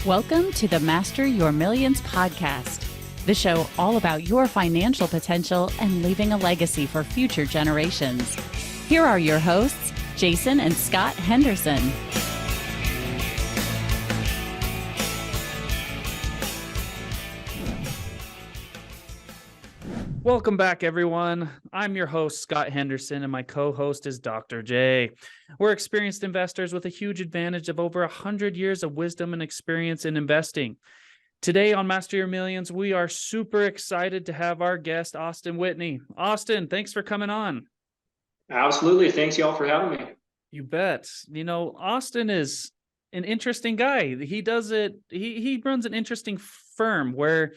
Welcome to the Master Your Millions podcast, the show all about your financial potential and leaving a legacy for future generations. Here are your hosts, Jason and Scott Henderson. Welcome back, everyone. I'm your host, Scott Henderson, and my co-host is Dr. J. We're experienced investors with a huge advantage of over 100 years of wisdom and experience in investing. Today on Master Your Millions, we are super excited to have our guest, Austin Whitney. Austin, thanks for coming on. Absolutely. Thanks, y'all, for having me. You bet. You know, Austin is an interesting guy. He runs an interesting firm where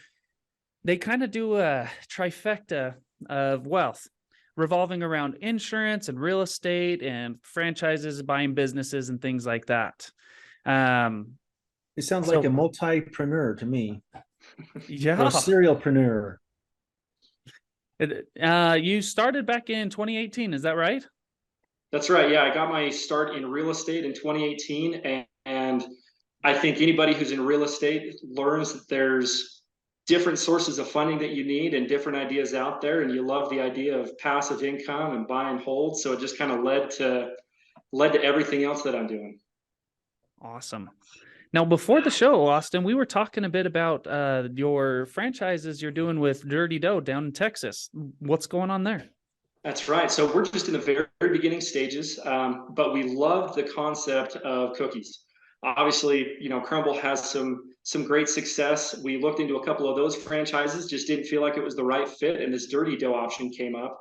they kind of do a trifecta of wealth revolving around insurance and real estate and franchises, buying businesses and things like that. It sounds like a multipreneur to me. Yeah. Or a serialpreneur. You started back in 2018, is that right? That's right. Yeah, I got my start in real estate in 2018. And I think anybody who's in real estate learns that there's different sources of funding that you need and different ideas out there. And you love the idea of passive income and buy and hold. So it just kind of led to everything else that I'm doing. Awesome. Now, before the show, Austin, we were talking a bit about your franchises you're doing with Dirty Dough down in Texas. What's going on there? That's right. So we're just in the very, very beginning stages, but we love the concept of cookies. Obviously, you know, Crumble has some great success. We looked into a couple of those franchises, just didn't feel like it was the right fit, and this Dirty Dough option came up,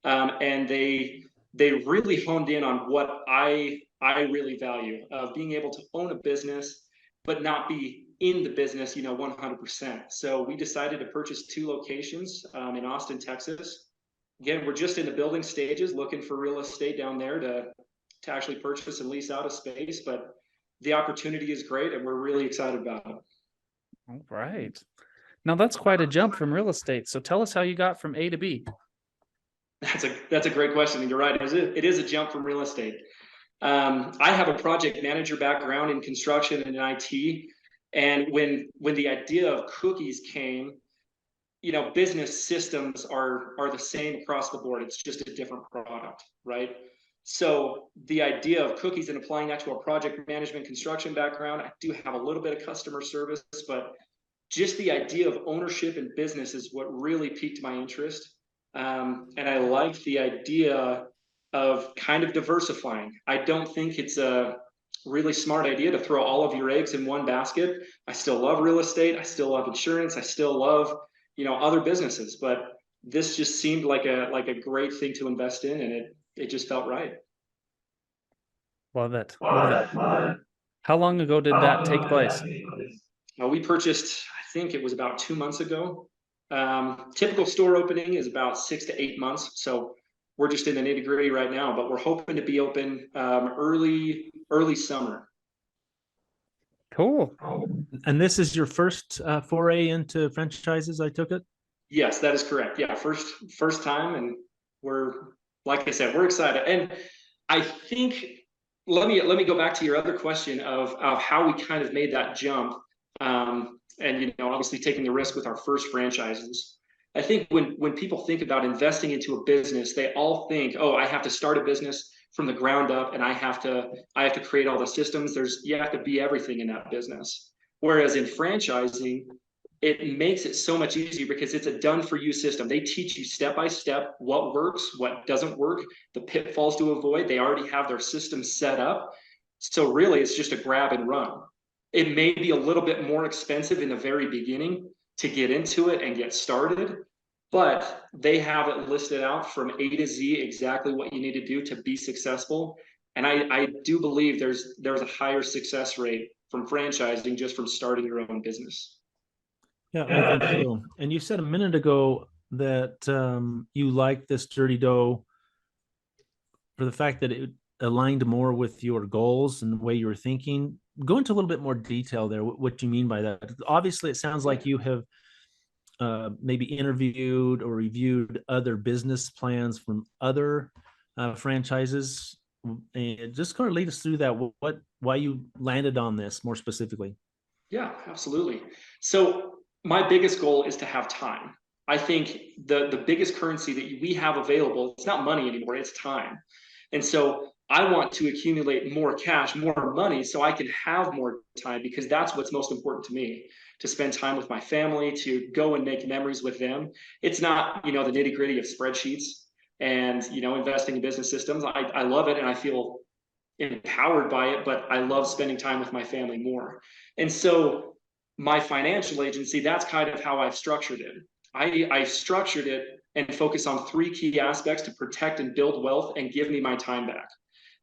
and they really honed in on what I really value of being able to own a business, but not be in the business, 100%. So we decided to purchase 2 locations in Austin, Texas. Again, we're just in the building stages, looking for real estate down there to actually purchase and lease out a space, but the opportunity is great and we're really excited about it. All right. Now that's quite a jump from real estate. So tell us how you got from A to B. That's a great question. And you're right. It is a jump from real estate. I have a project manager background in construction and in IT. And when the idea of cookies came, business systems are the same across the board. It's just a different product, right? So the idea of cookies and applying that to a project management construction background, I do have a little bit of customer service, but just the idea of ownership in business is what really piqued my interest. And I liked the idea of kind of diversifying. I don't think it's a really smart idea to throw all of your eggs in one basket. I still love real estate. I still love insurance. I still love, other businesses, but this just seemed like a great thing to invest in, and it just felt right. Love it. How long ago did that take place? We purchased, I think it was about 2 months ago. Typical store opening is about 6 to 8 months. So we're just in the nitty gritty right now, but we're hoping to be open early summer. Cool. And this is your first foray into franchises, I took it? Yes, that is correct. Yeah, first time, and we're, like I said, we're excited. And I think let me go back to your other question of how we kind of made that jump, and obviously taking the risk with our first franchises. I think when people think about investing into a business, they all think, oh, I have to start a business from the ground up, and I have to create all the systems. You have to be everything in that business. Whereas in franchising, it makes it so much easier because it's a done for you system. They teach you step by step what works, what doesn't work, the pitfalls to avoid. They already have their system set up. So really it's just a grab and run. It may be a little bit more expensive in the very beginning to get into it and get started, but they have it listed out from A to Z exactly what you need to do to be successful. And I do believe there's a higher success rate from franchising just from starting your own business. Yeah, I think so. And you said a minute ago that you like this Dirty Dough for the fact that it aligned more with your goals and the way you were thinking. Go into a little bit more detail there, what you mean by that. Obviously, it sounds like you have maybe interviewed or reviewed other business plans from other franchises, and just kind of lead us through that. Why you landed on this more specifically? Yeah, absolutely. So my biggest goal is to have time. I think the biggest currency that we have available, it's not money anymore, it's time. And so I want to accumulate more cash, more money, so I can have more time, because that's what's most important to me, to spend time with my family, to go and make memories with them. It's not, the nitty gritty of spreadsheets and, investing in business systems. I love it and I feel empowered by it, but I love spending time with my family more. And so my financial agency, that's kind of how I've structured it. I structured it and focus on three key aspects to protect and build wealth and give me my time back.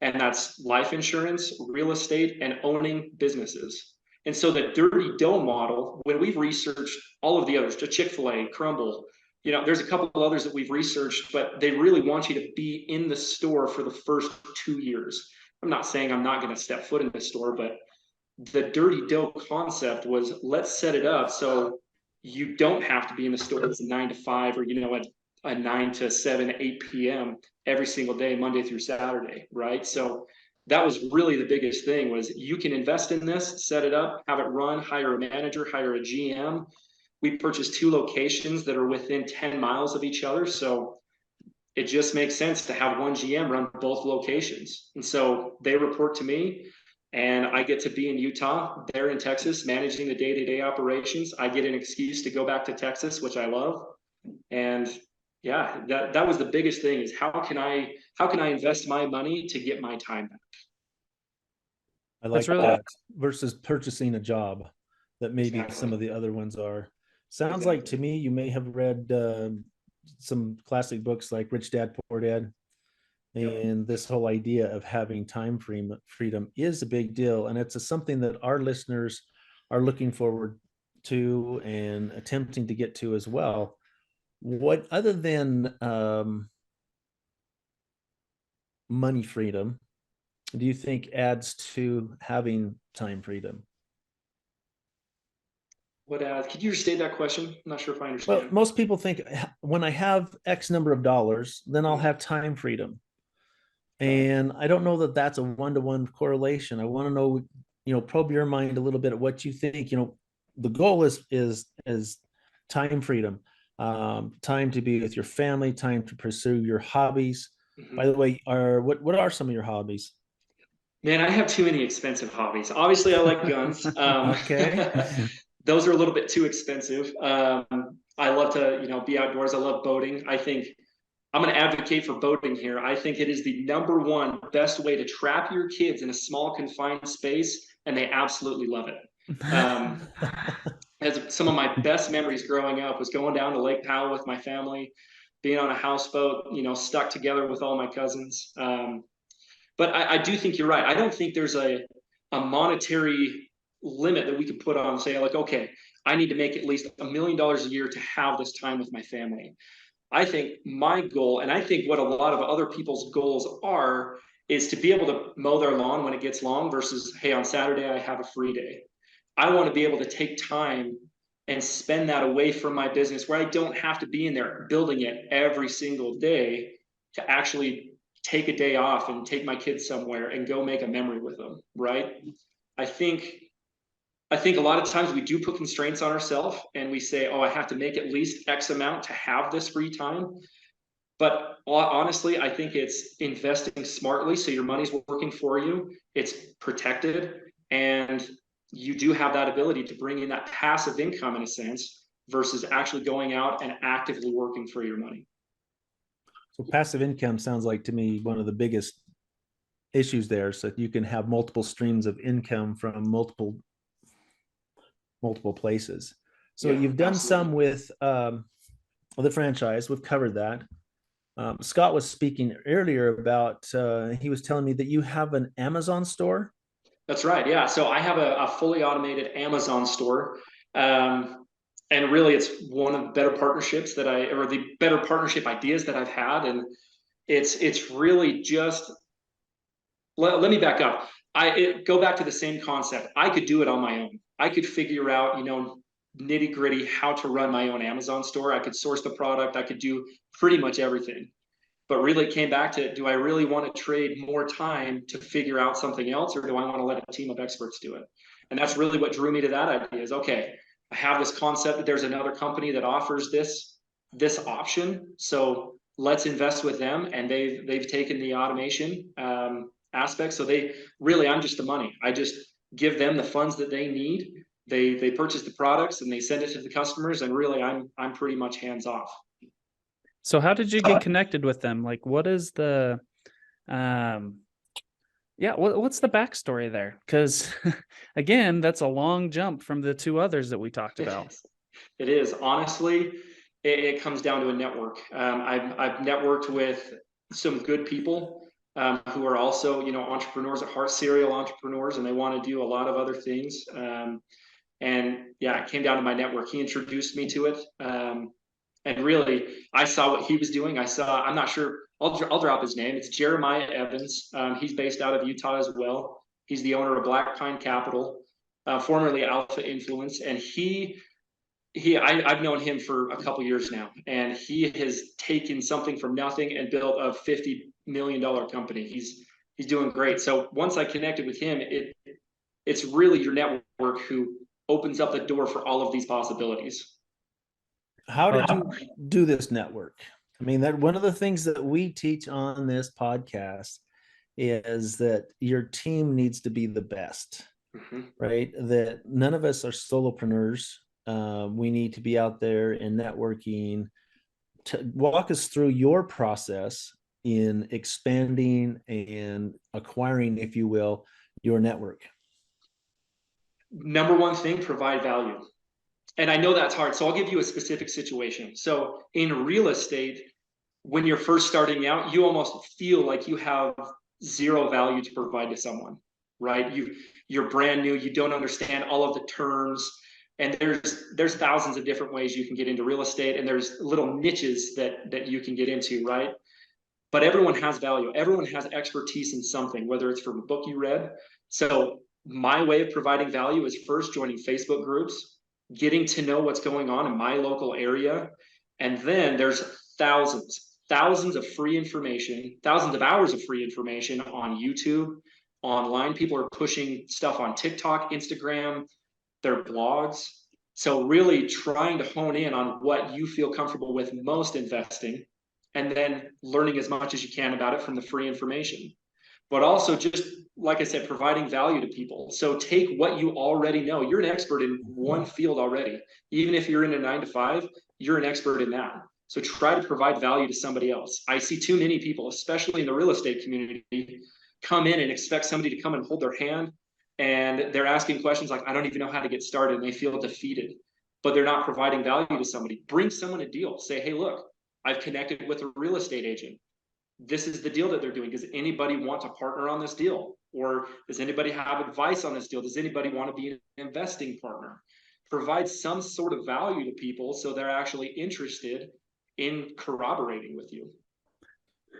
And that's life insurance, real estate, and owning businesses. And so the dirty dough model, when we've researched all of the others, to Chick-fil-A, Crumble, there's a couple of others that we've researched, but they really want you to be in the store for the first 2 years. I'm not saying I'm not going to step foot in the store, but the dirty dough concept was, let's set it up so you don't have to be in the store as a 9 to 5, or a 9 to 7, 8 p.m. every single day, Monday through Saturday, right? So that was really the biggest thing, was you can invest in this, set it up, have it run, hire a manager, hire a GM. We purchased 2 locations that are within 10 miles of each other, so it just makes sense to have one GM run both locations. And so they report to me, and I get to be in Utah, they're in Texas, managing the day-to-day operations. I get an excuse to go back to Texas, which I love. And yeah, that was the biggest thing, is how can I invest my money to get my time back? I like really that versus purchasing a job that maybe Exactly. some of the other ones are. Sounds like to Exactly. me you may have read some classic books like Rich Dad Poor Dad. Yep. And this whole idea of having time freedom is a big deal. And it's something that our listeners are looking forward to and attempting to get to as well. What, other than money freedom, do you think adds to having time freedom? Could you restate that question? I'm not sure if I Well, understand. most people think, when I have X number of dollars, then I'll have time freedom. Right. And I don't know that that's a one-to-one correlation. I want to know, probe your mind a little bit at what you think. The goal is time freedom, time to be with your family, time to pursue your hobbies. By Mhm. the way, what are some of your hobbies? Man, I have too many expensive hobbies. Obviously, I like guns. Okay. Those are a little bit too expensive. I love to, be outdoors. I love boating. I think I'm going to advocate for boating here. I think it is the number one best way to trap your kids in a small confined space, and they absolutely love it. As some of my best memories growing up was going down to Lake Powell with my family, being on a houseboat, stuck together with all my cousins. But I do think you're right. I don't think there's a monetary limit that we could put on, say, like, okay, I need to make at least $1 million a year to have this time with my family. I think my goal, and I think what a lot of other people's goals are, is to be able to mow their lawn when it gets long versus, hey, on Saturday I have a free day. I want to be able to take time and spend that away from my business, where I don't have to be in there building it every single day, to actually take a day off and take my kids somewhere and go make a memory with them, right? I think a lot of times we do put constraints on ourselves, and we say, oh, I have to make at least X amount to have this free time. But honestly, I think it's investing smartly, so your money's working for you, it's protected, and you do have that ability to bring in that passive income, in a sense, versus actually going out and actively working for your money. So passive income sounds like to me one of the biggest issues there, so that you can have multiple streams of income from multiple places. So Yeah, you've done absolutely. some with the franchise. We've covered that. Scott was speaking earlier about, he was telling me that you have an Amazon store. That's right. Yeah. So I have a fully automated Amazon store. And really, it's one of the better partnerships or the better partnership ideas that I've had. And it's really just, let me back up. Go back to the same concept. I could do it on my own. I could figure out, nitty gritty how to run my own Amazon store. I could source the product. I could do pretty much everything. But really it came back to, do I really want to trade more time to figure out something else, or do I want to let a team of experts do it? And that's really what drew me to that idea is, okay, I have this concept that there's another company that offers this option. So let's invest with them. And they've taken the automation aspect. So I'm just the money. I just give them the funds that they need. They purchase the products and they send it to the customers. And really I'm pretty much hands off. So how did you get connected with them? Like, what is the, what's the backstory there? Because again, that's a long jump from the two others that we talked about. It is. Honestly, it comes down to a network. I've networked with some good people who are also, entrepreneurs at heart, serial entrepreneurs, and they want to do a lot of other things. It came down to my network. He introduced me to it. And really, I saw what he was doing. I'm not sure, I'll drop his name. It's Jeremiah Evans. He's based out of Utah as well. He's the owner of Black Pine Capital, formerly Alpha Influence. And I've known him for a couple years now, and he has taken something from nothing and built a $50 million company. He's doing great. So once I connected with him, it's really your network who opens up the door for all of these possibilities. How did you do this network? I mean, that one of the things that we teach on this podcast is that your team needs to be the best, right? That none of us are solopreneurs. We need to be out there and networking. To walk us through your process in expanding and acquiring, if you will, your network. Number one thing, provide value. And I know that's hard. So I'll give you a specific situation. So in real estate, when you're first starting out, you almost feel like you have zero value to provide to someone, right? You're brand new. You don't understand all of the terms. And there's thousands of different ways you can get into real estate. And there's little niches that you can get into, right? But everyone has value. Everyone has expertise in something, whether it's from a book you read. So my way of providing value is first joining Facebook groups, getting to know what's going on in my local area. And then there's thousands of free information, thousands of hours of free information on YouTube, online. People are pushing stuff on TikTok, Instagram, their blogs. So really trying to hone in on what you feel comfortable with most investing, and then learning as much as you can about it from the free information. But also just, like I said, providing value to people. So take what you already know. You're an expert in one field already. Even if you're in a 9-to-5, you're an expert in that. So try to provide value to somebody else. I see too many people, especially in the real estate community, come in and expect somebody to come and hold their hand. And they're asking questions like, I don't even know how to get started. And they feel defeated, but they're not providing value to somebody. Bring someone a deal. Say, hey, look, I've connected with a real estate agent. This is the deal that they're doing. Does anybody want to partner on this deal? Or does anybody have advice on this deal? Does anybody want to be an investing partner? Provide some sort of value to people so they're actually interested in corroborating with you.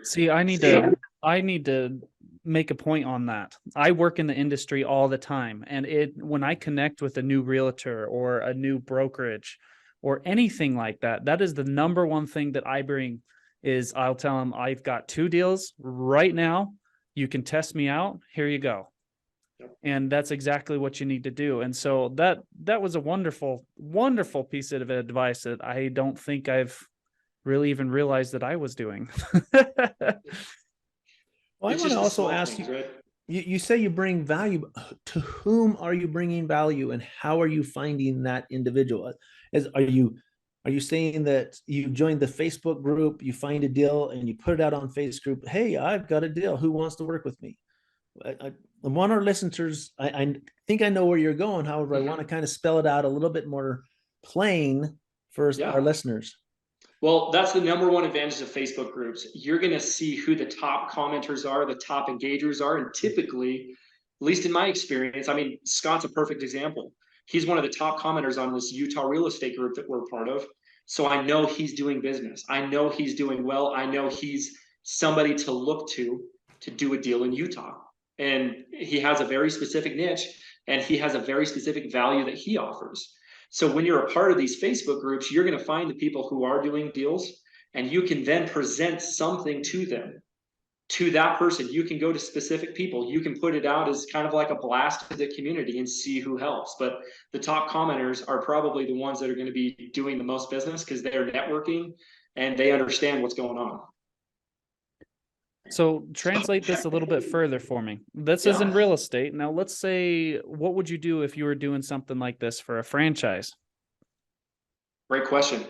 See, I need to make a point on that. I work in the industry all the time, and when I connect with a new realtor or a new brokerage or anything like that, that is the number one thing that I bring. Is I'll tell them, I've got 2 deals right now. You can test me out. Here you go. Yep. And that's exactly what you need to do. And so that was a wonderful, wonderful piece of advice that I don't think I've really even realized that I was doing. Well, I want to also ask you, right? You say you bring value. To whom are you bringing value, and how are you finding that individual? Are you saying that you joined the Facebook group, you find a deal and you put it out on Facebook? Hey, I've got a deal. Who wants to work with me? I want our listeners, I think I know where you're going. However, I want to kind of spell it out a little bit more plain for our listeners. Well, that's the number one advantage of Facebook groups. You're going to see who the top commenters are, the top engagers are. And typically, at least in my experience, I mean, Scott's a perfect example. He's one of the top commenters on this Utah real estate group that we're part of. So I know he's doing business. I know he's doing well. I know he's somebody to look to do a deal in Utah. And he has a very specific niche, and he has a very specific value that he offers. So when you're a part of these Facebook groups, you're going to find the people who are doing deals, and you can then present something to them, to that person. You can go to specific people. You can put it out as kind of like a blast to the community and see who helps. But the top commenters are probably the ones that are going to be doing the most business because they're networking and they understand what's going on. So translate this a little bit further for me. This is in real estate. Now, let's say, what would you do if you were doing something like this for a franchise? Great question.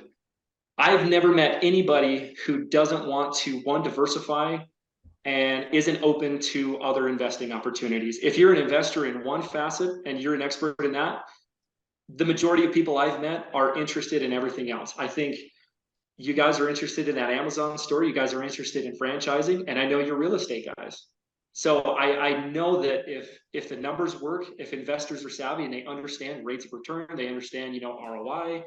I've never met anybody who doesn't want to, one, diversify and isn't open to other investing opportunities. If you're an investor in one facet and you're an expert in that, the majority of people I've met are interested in everything else. I think you guys are interested in that Amazon store. You guys are interested in franchising, and I know you're real estate guys. So I know that if the numbers work, if investors are savvy and they understand rates of return, they understand, ROI,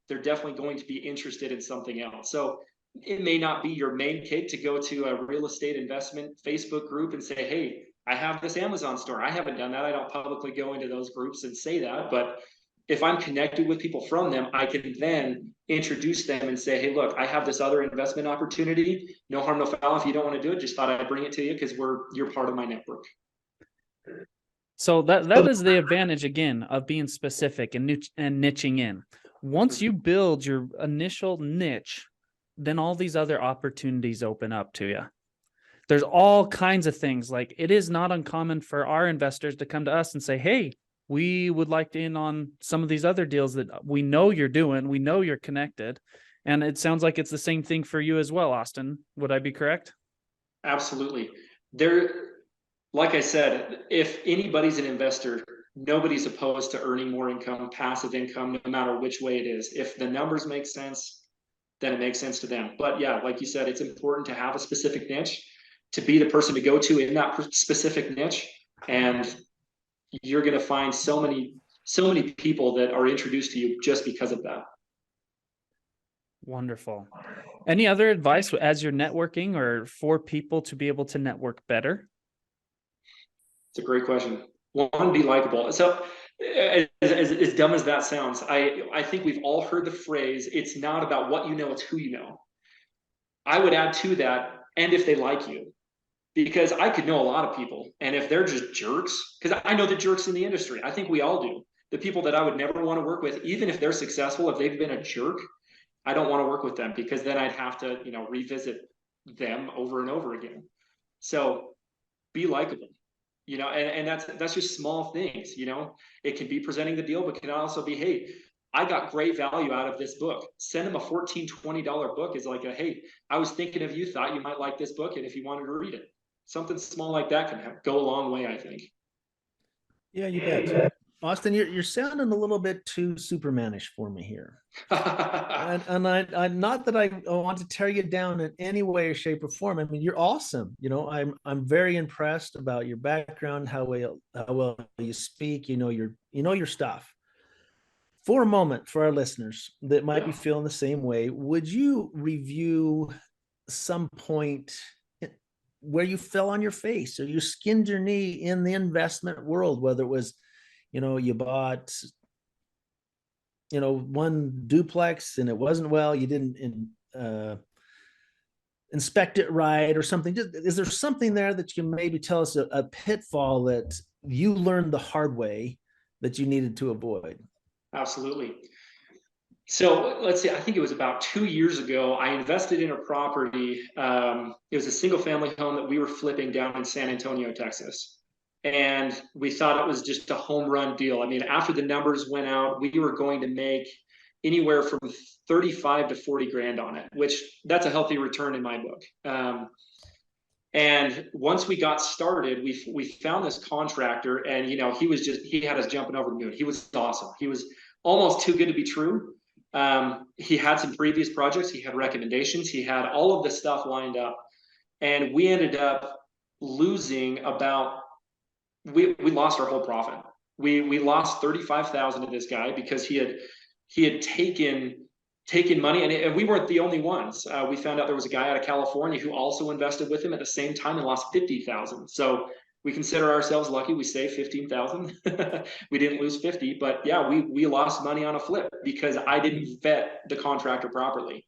they're definitely going to be interested in something else. So it may not be your main gig to go to a real estate investment Facebook group and say, hey, I have this Amazon store. I haven't done that. I don't publicly go into those groups and say that, but if I'm connected with people from them, I can then introduce them and say, hey, look, I have this other investment opportunity. No harm, no foul. If you don't want to do it, just thought I'd bring it to you because you're part of my network. So that is the advantage, again, of being specific and niching in. Once you build your initial niche, then all these other opportunities open up to you. There's all kinds of things. Like, it is not uncommon for our investors to come to us and say, hey, we would like to in on some of these other deals that we know you're doing. We know you're connected. And it sounds like it's the same thing for you as well, Austin. Would I be correct? Absolutely. Like I said, if anybody's an investor, nobody's opposed to earning more income, passive income, no matter which way it is. If the numbers make sense, then it makes sense to them. But yeah, like you said, it's important to have a specific niche, to be the person to go to in that specific niche. And you're going to find so many people that are introduced to you just because of that. Wonderful. Any other advice as you're networking or for people to be able to network better? It's a great question. One, be likable. So as dumb as that sounds, I think we've all heard the phrase, it's not about what you know, it's who you know. I would add to that, and if they like you. Because I could know a lot of people, and if they're just jerks, because I know the jerks in the industry, I think we all do. The people that I would never want to work with, even if they're successful, if they've been a jerk, I don't want to work with them because then I'd have to, revisit them over and over again. So be likable, and that's just small things, It can be presenting the deal, but it can also be, hey, I got great value out of this book. Send them a $14, $20 book is like hey, I was thinking of you, thought you might like this book, and if you wanted to read it. Something small like that can go a long way, I think. Yeah, you bet. Austin, you're sounding a little bit too Supermanish for me here. and I not that I want to tear you down in any way or shape or form. I mean, you're awesome. I'm very impressed about your background, how well you speak. You know your stuff. For a moment, for our listeners that might be feeling the same way, would you review some point where you fell on your face or you skinned your knee in the investment world, whether it was, you bought, one duplex and it wasn't you didn't inspect it right or something. Is there something there that you can maybe tell us a pitfall that you learned the hard way that you needed to avoid? Absolutely. So let's see, I think it was about 2 years ago, I invested in a property. It was a single family home that we were flipping down in San Antonio, Texas. And we thought it was just a home run deal. I mean, after the numbers went out, we were going to make anywhere from 35 to 40 grand on it, which that's a healthy return in my book. And once we got started, we found this contractor, and he had us jumping over the moon. He was awesome. He was almost too good to be true. He had some previous projects. He had recommendations. He had all of the stuff lined up, and we ended up losing we lost our whole profit. We lost 35,000 to this guy because he had taken money, and we weren't the only ones. We found out there was a guy out of California who also invested with him at the same time and lost 50,000. So we consider ourselves lucky. We saved 15,000. We didn't lose 50, but yeah, we lost money on a flip because I didn't vet the contractor properly.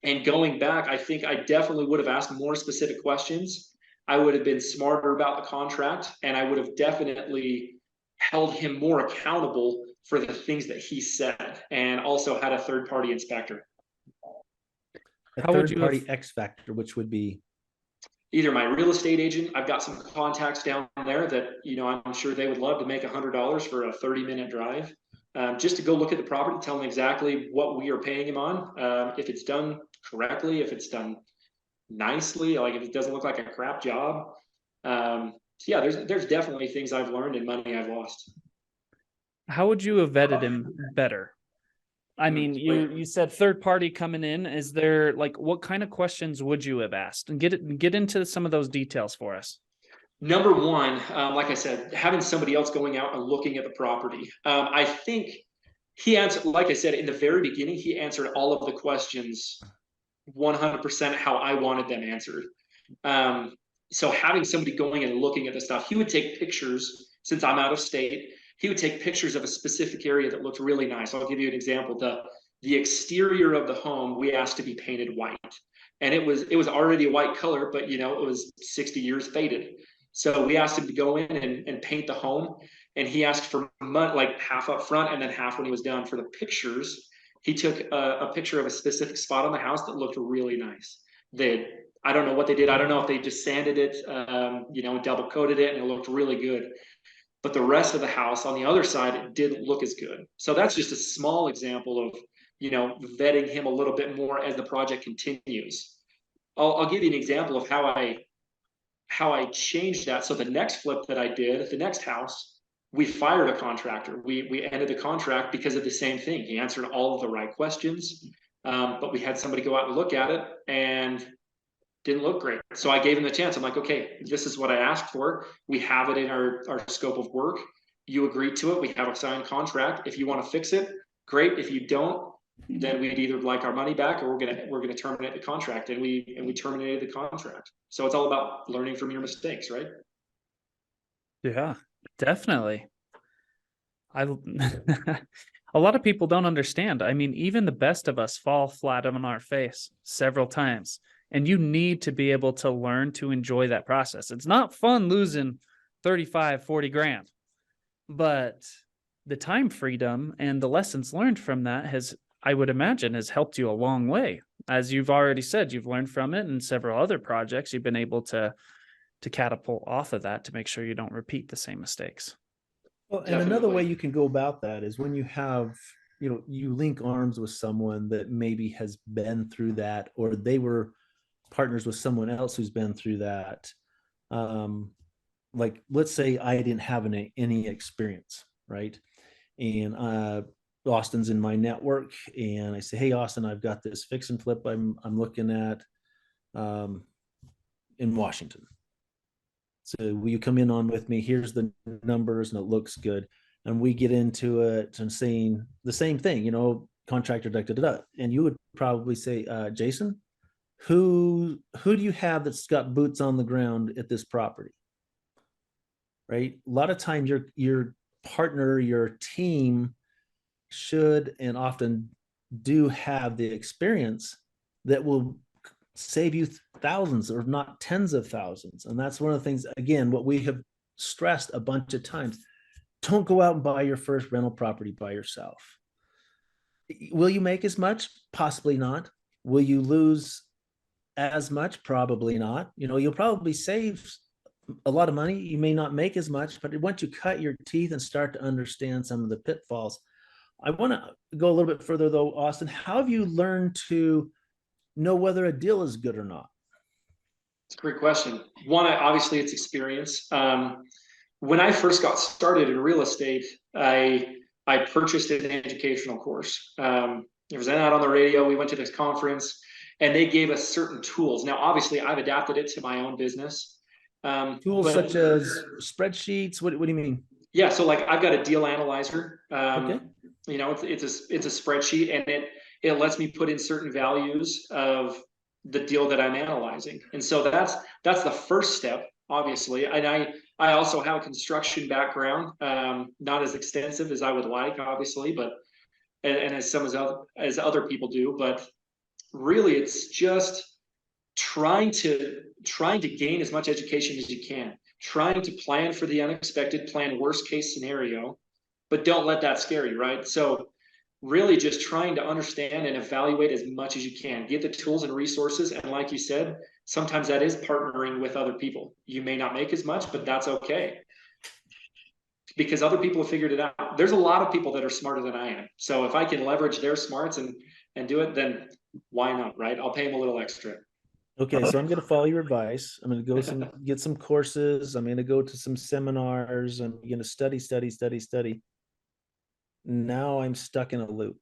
And going back, I think I definitely would have asked more specific questions. I would have been smarter about the contract, and I would have definitely held him more accountable for the things that he said, and also had a third-party inspector. A How would third you party have- X factor, which would be Either my real estate agent, I've got some contacts down there that, I'm sure they would love to make $100 for a 30-minute drive. Just to go look at the property, tell them exactly what we are paying him on. If it's done correctly, if it's done nicely, like if it doesn't look like a crap job. So yeah, there's definitely things I've learned and money I've lost. How would you have vetted him better? I mean, you said third party coming in. Is there like what kind of questions would you have asked? And get into some of those details for us. Number one, like I said, having somebody else going out and looking at the property. I think he answered, like I said, in the very beginning, he answered all of the questions 100% how I wanted them answered. So having somebody going and looking at the stuff, he would take pictures since I'm out of state. He would take pictures of a specific area that looked really nice. I'll give you an example. The exterior of the home we asked to be painted white, and it was already a white color, but it was 60 years faded. So we asked him to go in and paint the home, and he asked for like half up front and then half when he was done. For the pictures, he took a picture of a specific spot on the house that looked really nice. I don't know what they did. I don't know if they just sanded it, double coated it, and it looked really good. But the rest of the house on the other side, it didn't look as good. So that's just a small example of, vetting him a little bit more as the project continues. I'll give you an example of how I changed that. So the next flip that I did, the next house, we fired a contractor. We ended the contract because of the same thing. He answered all of the right questions, but we had somebody go out and look at it and didn't look great. So I gave him the chance. I'm like, okay, this is what I asked for. We have it in our scope of work. You agreed to it. We have a signed contract. If you want to fix it, great. If you don't, then we'd either like our money back or we're gonna terminate the contract. And we terminated the contract. So it's all about learning from your mistakes, right? Yeah, definitely. A lot of people don't understand. I mean, even the best of us fall flat on our face several times. And you need to be able to learn to enjoy that process. It's not fun losing 35, 40 grand, but the time freedom and the lessons learned from that I would imagine, has helped you a long way. As you've already said, you've learned from it, and several other projects you've been able to catapult off of that to make sure you don't repeat the same mistakes. well, and another way you can go about that is when you have, you link arms with someone that maybe has been through that, or they were partners with someone else who's been through that. Like, let's say I didn't have any experience, right? And Austin's in my network, and I say, hey, Austin, I've got this fix and flip I'm looking at in Washington. So will you come in on with me? Here's the numbers, and it looks good. And we get into it and saying the same thing, contractor, and you would probably say, Jason, who do you have that's got boots on the ground at this property? Right? A lot of times your partner, your team should and often do have the experience that will save you thousands, or not tens of thousands. And that's one of the things, again, what we have stressed a bunch of times. Don't go out and buy your first rental property by yourself. Will you make as much? Possibly not. Will you lose as much? Probably not. You'll probably save a lot of money. You may not make as much, but once you cut your teeth and start to understand some of the pitfalls, I want to go a little bit further though, Austin. How have you learned to know whether a deal is good or not? It's a great question. One, obviously it's experience. When I first got started in real estate, I purchased an educational course. It was out on the radio. We went to this conference, and they gave us certain tools. Now, obviously, I've adapted it to my own business. Tools such as spreadsheets. What do you mean? Yeah, so like I've got a deal analyzer. Okay. It's a spreadsheet, and it lets me put in certain values of the deal that I'm analyzing. And so that's the first step, obviously. And I also have a construction background, not as extensive as I would like, obviously, but and as some as other people do, but really, it's just trying to gain as much education as you can, trying to plan for the unexpected, plan worst case scenario, but don't let that scare you, right? So really just trying to understand and evaluate as much as you can, get the tools and resources. And like you said, sometimes that is partnering with other people. You may not make as much, but that's okay, because other people have figured it out. There's a lot of people that are smarter than I am. So if I can leverage their smarts and do it, then why not, right? I'll pay them a little extra. Okay, so I'm going to follow your advice. I'm going to go get some courses. I'm going to go to some seminars. I'm going to study. Now I'm stuck in a loop,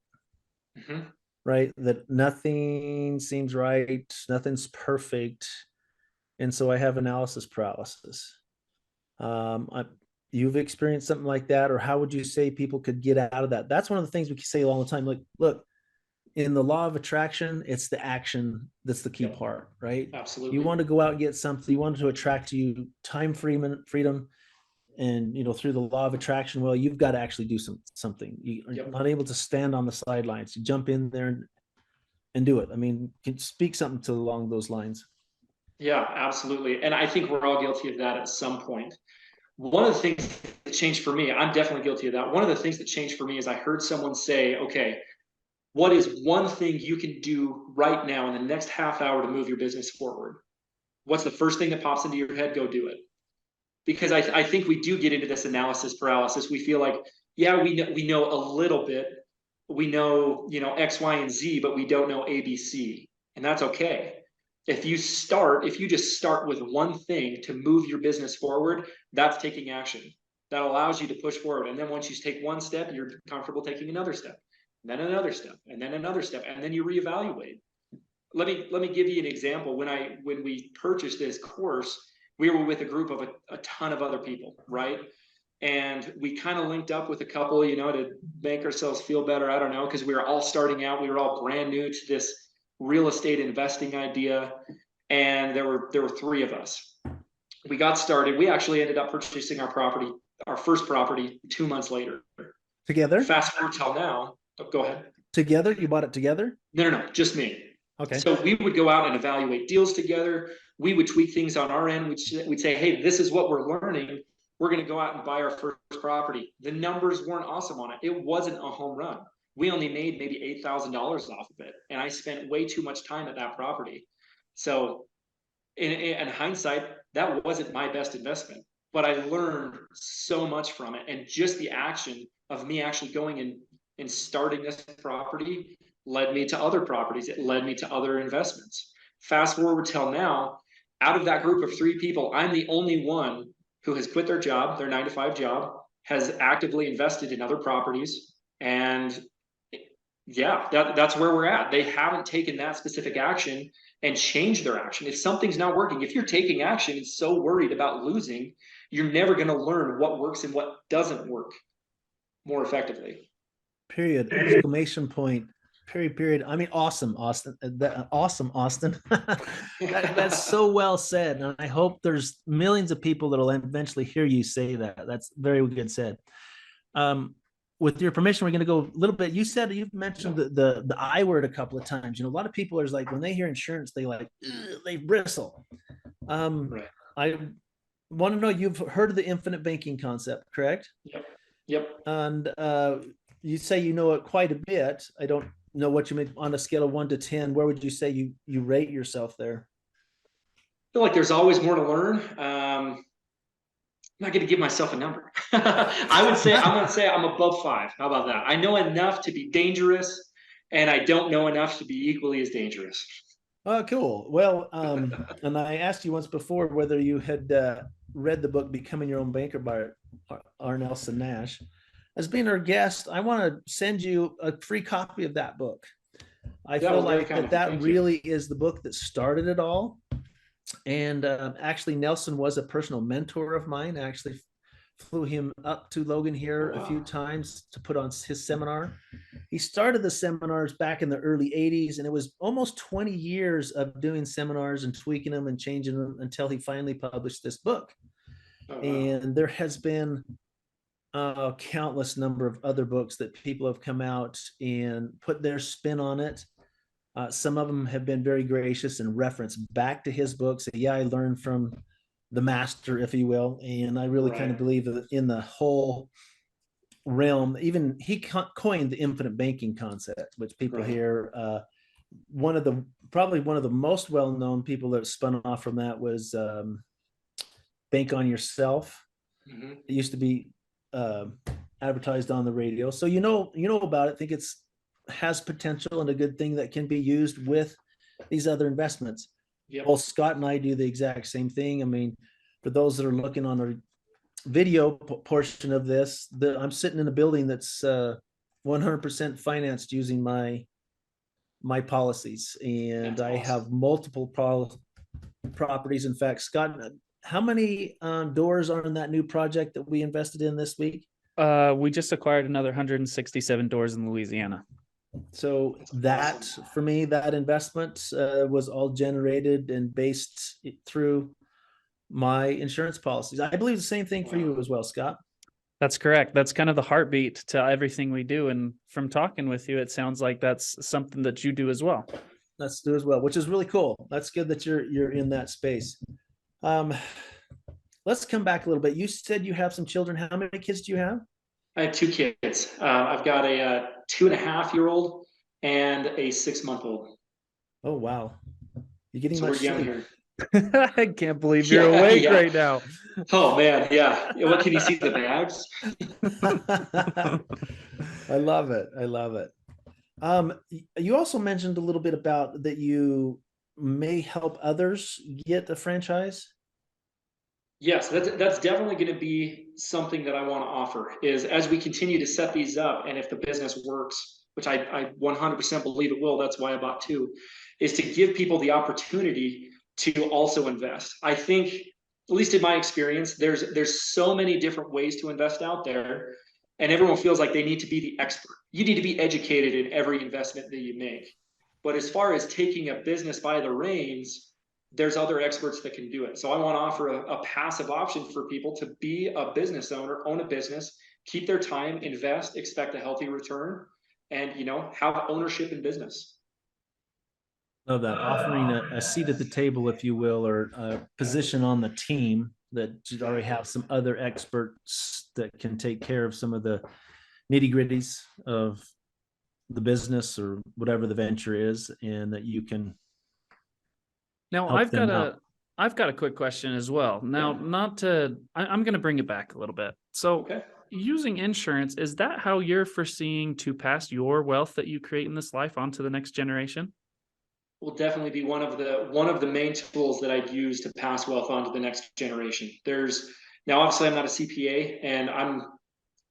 right? That nothing seems right, nothing's perfect, and so I have analysis paralysis. You've experienced something like that, or how would you say people could get out of that? That's one of the things we say all the time. Like, look, in the law of attraction, it's the action that's the key part, right? Absolutely. You want to go out and get something, you want it to attract to you time freedom, and through the law of attraction, well, you've got to actually do something. You're not able to stand on the sidelines. You jump in there and do it. I mean, can speak something along those lines. Yeah, absolutely. And I think we're all guilty of that at some point. One of the things that changed for me, I'm definitely guilty of that. One of the things that changed for me is I heard someone say, okay, what is one thing you can do right now in the next half hour to move your business forward? What's the first thing that pops into your head? Go do it. Because I think we do get into this analysis paralysis. We feel like, yeah, we know a little bit. We know, X, Y, and Z, but we don't know A, B, C. And that's okay. If you just start with one thing to move your business forward, that's taking action. That allows you to push forward. And then once you take one step, you're comfortable taking another step, and then another step, and then another step, and then you reevaluate. Let me give you an example. When we purchased this course, we were with a group of a ton of other people, right? And we kind of linked up with a couple, to make ourselves feel better. I don't know, because we were all starting out. We were all brand new to this real estate investing idea, and there were three of us. We got started. We actually ended up purchasing our first property 2 months later. Together? Fast forward till now. Oh, go ahead. Together? You bought it together? No, just me. Okay. So we would go out and evaluate deals together. We would tweak things on our end. We'd say, hey, this is what we're learning. We're going to go out and buy our first property. The numbers weren't awesome on it. It wasn't a home run. We only made maybe $8,000 off of it. And I spent way too much time at that property. So in hindsight, that wasn't my best investment. But I learned so much from it. And just the action of me actually going and starting this property led me to other properties. It led me to other investments. Fast forward till now, out of that group of three people, I'm the only one who has quit their 9-to-5 job, has actively invested in other properties. And yeah, that's where we're at. They haven't taken that specific action and changed their action. If something's not working, if you're taking action and so worried about losing, you're never going to learn what works and what doesn't work more effectively. Period. Exclamation point. Period. I mean, awesome, Austin. Awesome, Austin. That's so well said. And I hope there's millions of people that will eventually hear you say that. That's very good said. With your permission, we're going to go a little bit. You've mentioned the I word a couple of times. A lot of people are like, when they hear insurance, they bristle. Right. I want to know, you've heard of the infinite banking concept, correct? Yep. And you say you know it quite a bit. I don't know what you make on a scale of 1 to 10. Where would you say you rate yourself there? I feel like there's always more to learn. I'm not going to give myself a number. I'm going to say I'm above 5. How about that? I know enough to be dangerous, and I don't know enough to be equally as dangerous. Oh, cool. Well, and I asked you once before whether you had read the book Becoming Your Own Banker by R. Nelson Nash. As being our guest, I want to send you a free copy of that book. I feel like that really is the book that started it all. And actually, Nelson was a personal mentor of mine. I actually flew him up to Logan here a few times to put on his seminar. He started the seminars back in the early 80s, and it was almost 20 years of doing seminars and tweaking them and changing them until he finally published this book. And there has been a countless number of other books that people have come out and put their spin on it. Some of them have been very gracious and reference back to his books. Say, yeah, I learned from the master, if you will. And I really kind of believe that in the whole realm, even he coined the infinite banking concept, which people hear. Probably one of the most well-known people that spun off from that was Bank on Yourself. It used to be advertised on the radio. So you know about it, think it's has potential and a good thing that can be used with these other investments. Both Scott and I do the exact same thing. I mean, for those that are looking on the video portion of this, I'm sitting in a building that's 100% financed using my policies, and I have multiple properties. In fact, Scott, how many doors are in that new project that we invested in this week? We just acquired another 167 doors in Louisiana. So that, for me, that investment was all generated and based through my insurance policies. I believe the same thing for you as well, Scott. That's correct. That's kind of the heartbeat to everything we do. And from talking with you, it sounds like that's something that you do as well. Let's do as well, which is really cool. That's good that you're in that space. Let's come back a little bit. You said you have some children. How many kids do you have? I have 2 kids. I've got a 2.5-year-old and a 6-month-old. Oh, wow. You're getting So much we're young sleep. here. I can't believe you're awake right now. Oh man, yeah. What, can you see the bags? I love it. I love it. You also mentioned a little bit about that you may help others get a franchise. Yes, that's definitely going to be something that I want to offer, is as we continue to set these up, and if the business works, which I 100% believe it will, that's why I bought 2, is to give people the opportunity to also invest. I think, at least in my experience, there's so many different ways to invest out there, and everyone feels like they need to be the expert. You need to be educated in every investment that you make. But as far as taking a business by the reins, there's other experts that can do it. So I want to offer a passive option for people to be a business owner, own a business, keep their time, invest, expect a healthy return, and have ownership in business. Love that. Offering a seat at the table, if you will, or a position on the team that you already have some other experts that can take care of some of the nitty gritties of the business or whatever the venture is, and that you can. Now, I've got a quick question as well. Now, I'm going to bring it back a little bit. So using insurance, is that how you're foreseeing to pass your wealth that you create in this life on to the next generation? Will definitely be one of the main tools that I'd use to pass wealth on to the next generation. Now, obviously I'm not a CPA and I'm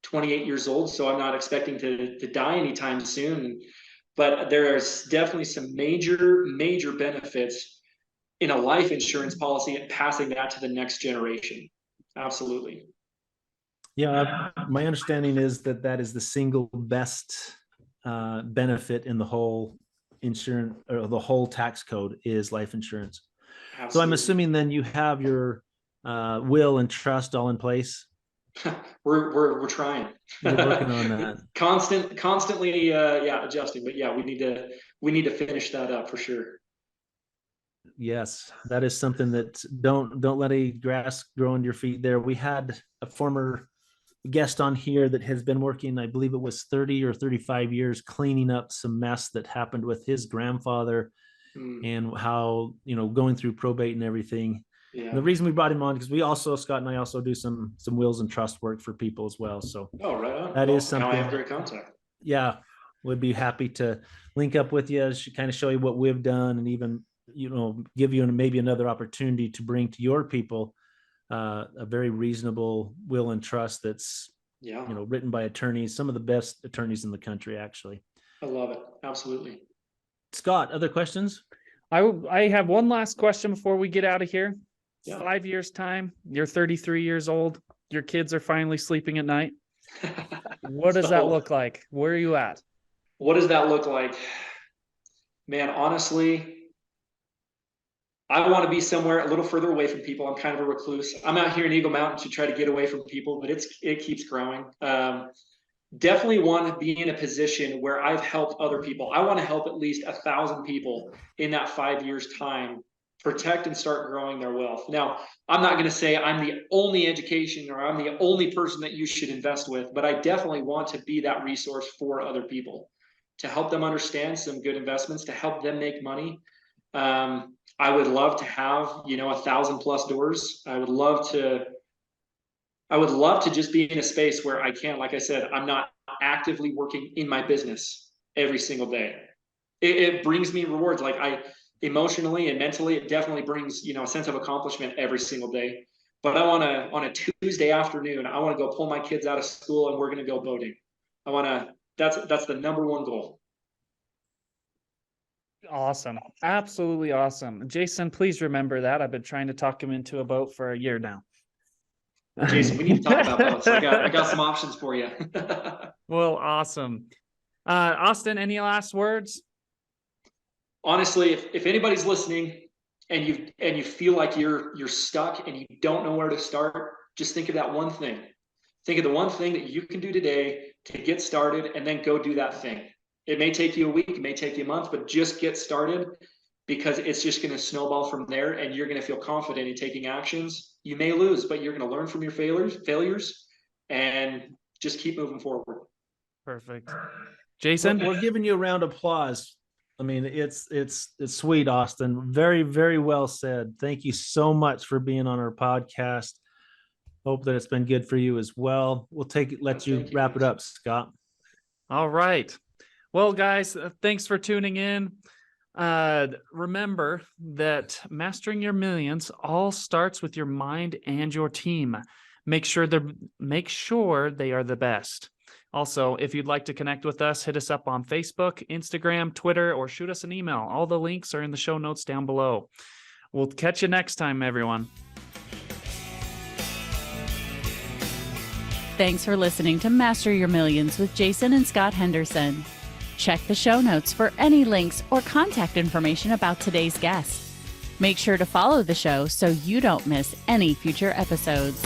28 years old, so I'm not expecting to die anytime soon. But there's definitely some major benefits in a life insurance policy and passing that to the next generation. Absolutely. Yeah, my understanding is that is the single best benefit in the whole insurance or the whole tax code is life insurance. Absolutely. So I'm assuming then you have your will and trust all in place. We're trying. We're working on that. Constantly adjusting, but yeah, we need to finish that up for sure. Yes, that is something that don't let any grass grow under your feet there. We had a former guest on here that has been working, I believe it was 30 or 35 years, cleaning up some mess that happened with his grandfather and how, going through probate and everything. Yeah. And the reason we brought him on, because Scott and I also do some wills and trust work for people as well. So right on. That is something. Now I have great contact. Yeah, we'd be happy to link up with you, kind of show you what we've done, and even give you maybe another opportunity to bring to your people a very reasonable will and trust that's written by attorneys, some of the best attorneys in the country, actually. I love it. Absolutely. Scott, other questions? I have one last question before we get out of here. Yeah. 5 years time, you're 33 years old, your kids are finally sleeping at night. What does that look like? Where are you at? What does that look like? Man, honestly, I want to be somewhere a little further away from people. I'm kind of a recluse. I'm out here in Eagle Mountain to try to get away from people, but it keeps growing. definitely want to be in a position where I've helped other people. I want to help at least 1,000 people in that 5 years time protect and start growing their wealth. Now, I'm not going to say I'm the only education or I'm the only person that you should invest with, but I definitely want to be that resource for other people to help them understand some good investments, to help them make money. I would love to have, 1,000+ doors. I would love to just be in a space where I can, like I said, I'm not actively working in my business every single day. It brings me rewards. Like emotionally and mentally, it definitely brings, a sense of accomplishment every single day. But on a Tuesday afternoon, I want to go pull my kids out of school and we're going to go boating. That's the number one goal. Awesome. Absolutely awesome. Jason, please remember that. I've been trying to talk him into a boat for a year now. Jason, we need to talk about boats. I got some options for you. Well, awesome. Austin, any last words? Honestly, if anybody's listening and you feel like you're stuck and you don't know where to start, just think of that one thing. Think of the one thing that you can do today to get started, and then go do that thing. It may take you a week, it may take you a month, but just get started, because it's just going to snowball from there, and you're going to feel confident in taking actions. You may lose, but you're going to learn from your failures and just keep moving forward. Perfect. Jason? We're giving you a round of applause. I mean, it's sweet, Austin. Very, very well said. Thank you so much for being on our podcast. Hope that it's been good for you as well. We'll let you wrap it up, Scott. All right. Well, guys, thanks for tuning in. Remember that mastering your millions all starts with your mind and your team. Make sure they are the best. Also, if you'd like to connect with us, hit us up on Facebook, Instagram, Twitter, or shoot us an email. All the links are in the show notes down below. We'll catch you next time, everyone. Thanks for listening to Master Your Millions with Jason and Scott Henderson. Check the show notes for any links or contact information about today's guest. Make sure to follow the show so you don't miss any future episodes.